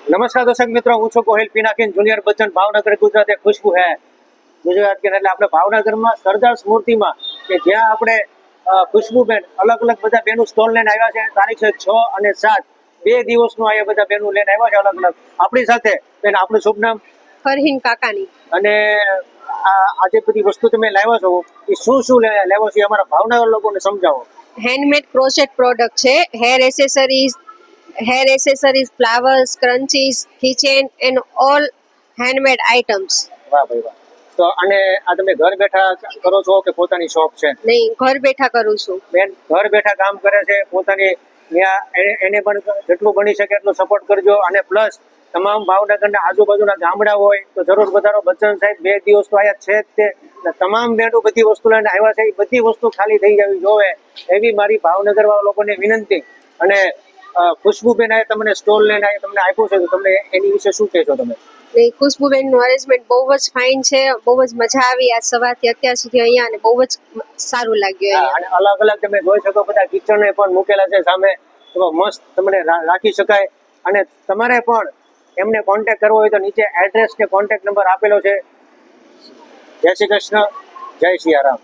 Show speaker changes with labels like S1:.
S1: नमस्कार दर्शक मित्रों, હું છું કોહિલ પિનાકીન જુનિયર બચ્ચન ભાવનગર ગુજરાત એક ખુશ્બુ હે ગુજરાત કે એટલે આપણે ભાવનગરમાં સરદાર સ્મૃતિમાં કે જ્યાં આપણે ખુશ્બુબેન અલગ અલગ બધા બેનું સ્ટોલ લઈને આવ્યા છે. તારીખ છે 6 અને 7 2 દિવસનું આ બધા બેનું લઈને આવ્યા છે અલગ અલગ. આપણી સાથે બેન આપણું શુભ નામ?
S2: ફરહીન કાકાની.
S1: અને આજે બધી વસ્તુ તમે લાવ્યા છો એ શું શું લાવ્યા છો અમારા ભાવનગર લોકોને સમજાવો.
S2: હેન્ડમેડ ક્રોચેટ પ્રોડક્ટ છે. Hair accessories, flowers, scrunchies, kitchen and all handmade items.
S1: વાહ ભાઈ વાહ. તો અને આ તમે ઘર બેઠા કરો છો કે પોતાની શોપ છે?
S2: નહીં, ઘર બેઠા કરું છું.
S1: બેન ઘર બેઠા કામ કરે છે પોતાની. એને પણ જેટલું બની શકે એટલું સપોર્ટ કરજો. અને પ્લસ તમામ ભાવનગરના આજુબાજુના ગામડા હોય તો જરૂર વધારો બચ્ચન સાહેબ 2 દિવસ તો આયા છે જ તે. તમામ બેનો બધી વસ્તુ લઈને આવ્યા છે. એ બધી વસ્તુ ખાલી થઈ જવી જોવે એવી મારી ભાવનગર વાળા લોકોને વિનંતી. અને ખુશ્બુબેન આ તમને સ્ટોલ લઈને તમને આપ્યું છે તો તમને એની વિશે શું કહેશો તમે?
S2: ખુશ્બુબેનનું અરેન્જમેન્ટ બહુ જ ફાઇન છે. બહુ જ મજા આવી આજ સવારથી અત્યાર સુધી અહીંયા, અને બહુ જ સારું લાગ્યું અહીંયા.
S1: અને અલગ અલગ તમે જોઈ શકો બધા કિચન પણ મૂકેલા છે સામે, તો મસ્ત તમને રાખી શકાય. અને તમારે પણ એમને કોન્ટેક્ટ કરવો હોય તો નીચે એડ્રેસ કે કોન્ટેક્ટ નંબર આપેલો છે. જય શ્રી કૃષ્ણ, જય સિયારામ.